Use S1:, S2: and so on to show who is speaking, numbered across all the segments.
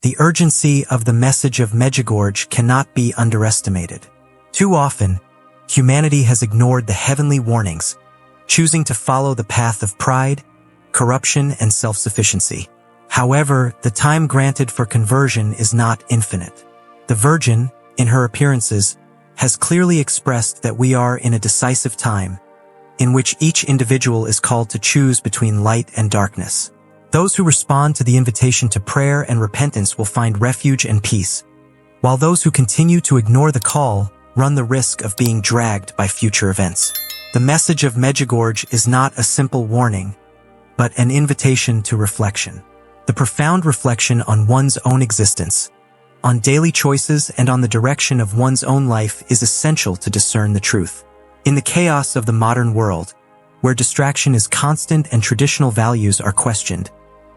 S1: The urgency of the message of Medjugorje cannot be underestimated. Too often, humanity has ignored the heavenly warnings, choosing to follow the path of pride, corruption, and self-sufficiency. However, the time granted for conversion is not infinite. The Virgin, in her appearances, has clearly expressed that we are in a decisive time, in which each individual is called to choose between light and darkness. Those who respond to the invitation to prayer and repentance will find refuge and peace, while those who continue to ignore the call run the risk of being dragged by future events. The message of Medjugorje is not a simple warning, but an invitation to reflection. The profound reflection on one's own existence, on daily choices, and on the direction of one's own life is essential to discern the truth. In the chaos of the modern world, where distraction is constant and traditional values are questioned,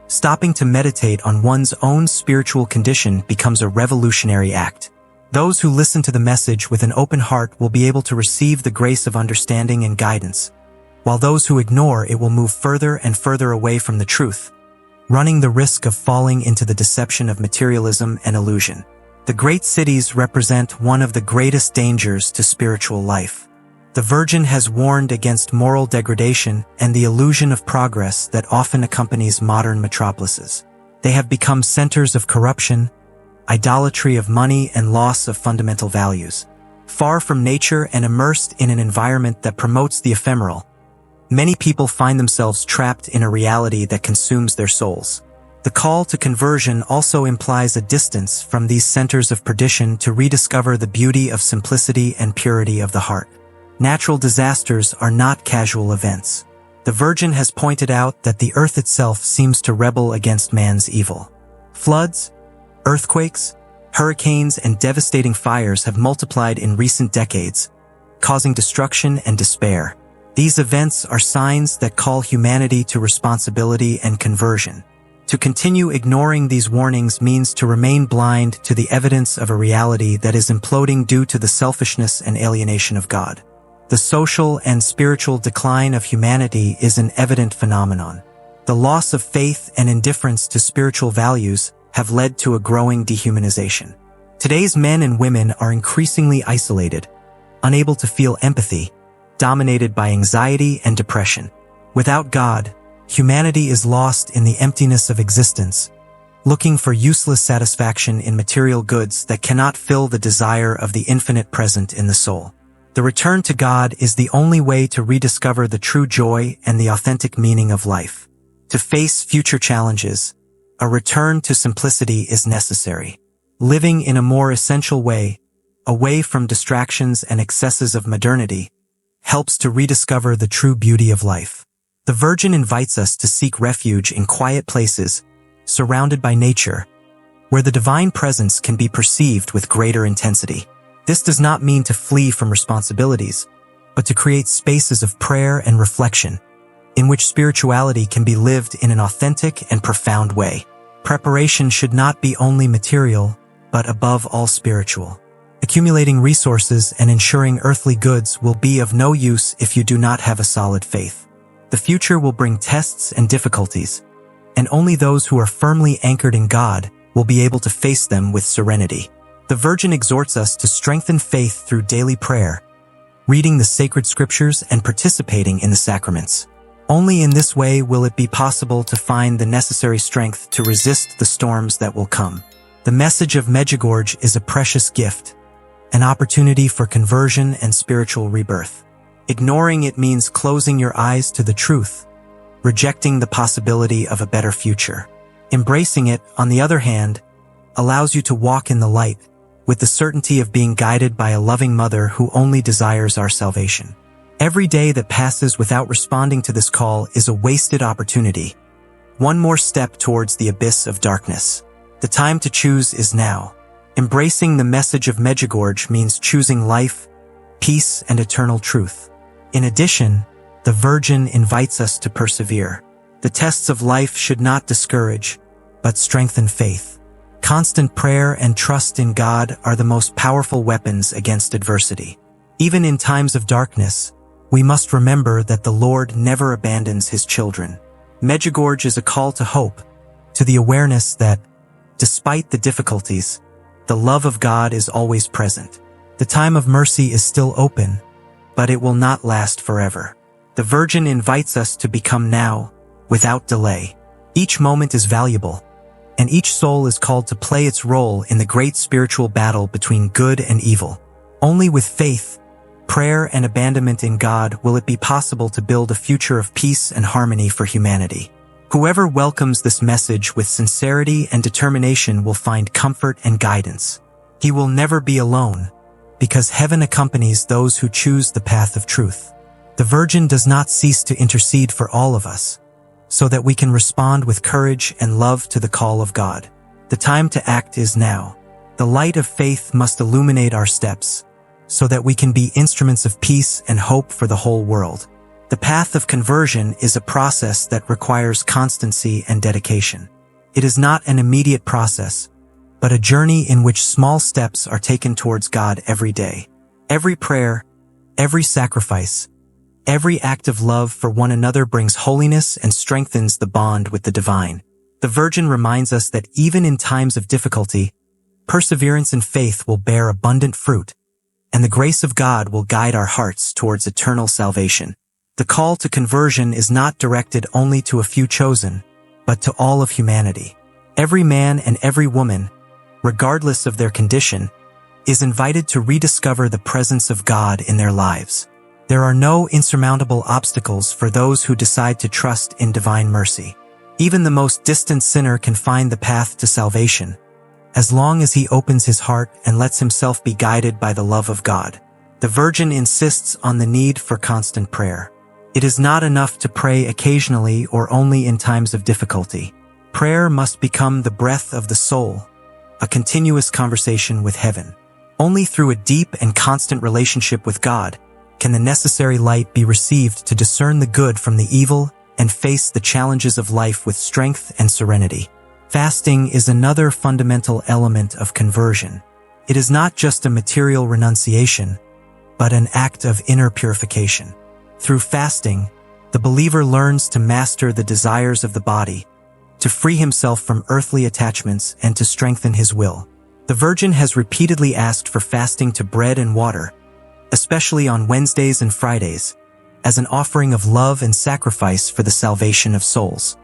S1: stopping to meditate on one's own spiritual condition becomes a revolutionary act. Those who listen to the message with an open heart will be able to receive the grace of understanding and guidance, while those who ignore it will move further and further away from the truth, running the risk of falling into the deception of materialism and illusion. The great cities represent one of the greatest dangers to spiritual life. The Virgin has warned against moral degradation and the illusion of progress that often accompanies modern metropolises. They have become centers of corruption, idolatry of money, and loss of fundamental values. Far from nature and immersed in an environment that promotes the ephemeral, many people find themselves trapped in a reality that consumes their souls. The call to conversion also implies a distance from these centers of perdition to rediscover the beauty of simplicity and purity of the heart. Natural disasters are not casual events. The Virgin has pointed out that the earth itself seems to rebel against man's evil. Floods, earthquakes, hurricanes, and devastating fires have multiplied in recent decades, causing destruction and despair. These events are signs that call humanity to responsibility and conversion. To continue ignoring these warnings means to remain blind to the evidence of a reality that is imploding due to the selfishness and alienation of God. The social and spiritual decline of humanity is an evident phenomenon. The loss of faith and indifference to spiritual values have led to a growing dehumanization. Today's men and women are increasingly isolated, unable to feel empathy, dominated by anxiety and depression. Without God, humanity is lost in the emptiness of existence, looking for useless satisfaction in material goods that cannot fill the desire of the infinite present in the soul. The return to God is the only way to rediscover the true joy and the authentic meaning of life. To face future challenges, a return to simplicity is necessary. Living in a more essential way, away from distractions and excesses of modernity, helps to rediscover the true beauty of life. The Virgin invites us to seek refuge in quiet places, surrounded by nature, where the divine presence can be perceived with greater intensity. This does not mean to flee from responsibilities, but to create spaces of prayer and reflection, in which spirituality can be lived in an authentic and profound way. Preparation should not be only material, but above all spiritual. Accumulating resources and ensuring earthly goods will be of no use if you do not have a solid faith. The future will bring tests and difficulties, and only those who are firmly anchored in God will be able to face them with serenity. The Virgin exhorts us to strengthen faith through daily prayer, reading the sacred scriptures and participating in the sacraments. Only in this way will it be possible to find the necessary strength to resist the storms that will come. The message of Medjugorje is a precious gift, an opportunity for conversion and spiritual rebirth. Ignoring it means closing your eyes to the truth, rejecting the possibility of a better future. Embracing it, on the other hand, allows you to walk in the light, with the certainty of being guided by a loving mother who only desires our salvation. Every day that passes without responding to this call is a wasted opportunity, one more step towards the abyss of darkness. The time to choose is now. Embracing the message of Medjugorje means choosing life, peace, and eternal truth. In addition, the Virgin invites us to persevere. The tests of life should not discourage, but strengthen faith. Constant prayer and trust in God are the most powerful weapons against adversity. Even in times of darkness, we must remember that the Lord never abandons his children. Medjugorje is a call to hope, to the awareness that, despite the difficulties, the love of God is always present. The time of mercy is still open, but it will not last forever. The Virgin invites us to become now, without delay. Each moment is valuable, and each soul is called to play its role in the great spiritual battle between good and evil. Only with faith, prayer, and abandonment in God will it be possible to build a future of peace and harmony for humanity. Whoever welcomes this message with sincerity and determination will find comfort and guidance. He will never be alone, because heaven accompanies those who choose the path of truth. The Virgin does not cease to intercede for all of us, so that we can respond with courage and love to the call of God. The time to act is now. The light of faith must illuminate our steps, so that we can be instruments of peace and hope for the whole world. The path of conversion is a process that requires constancy and dedication. It is not an immediate process, but a journey in which small steps are taken towards God every day. Every prayer, every sacrifice, every act of love for one another brings holiness and strengthens the bond with the divine. The Virgin reminds us that even in times of difficulty, perseverance and faith will bear abundant fruit, and the grace of God will guide our hearts towards eternal salvation. The call to conversion is not directed only to a few chosen, but to all of humanity. Every man and every woman, regardless of their condition, is invited to rediscover the presence of God in their lives. There are no insurmountable obstacles for those who decide to trust in divine mercy. Even the most distant sinner can find the path to salvation, as long as he opens his heart and lets himself be guided by the love of God. The Virgin insists on the need for constant prayer. It is not enough to pray occasionally or only in times of difficulty. Prayer must become the breath of the soul, a continuous conversation with heaven. Only through a deep and constant relationship with God can the necessary light be received to discern the good from the evil and face the challenges of life with strength and serenity. Fasting is another fundamental element of conversion. It is not just a material renunciation, but an act of inner purification. Through fasting, the believer learns to master the desires of the body, to free himself from earthly attachments, and to strengthen his will. The Virgin has repeatedly asked for fasting to bread and water, especially on Wednesdays and Fridays, as an offering of love and sacrifice for the salvation of souls.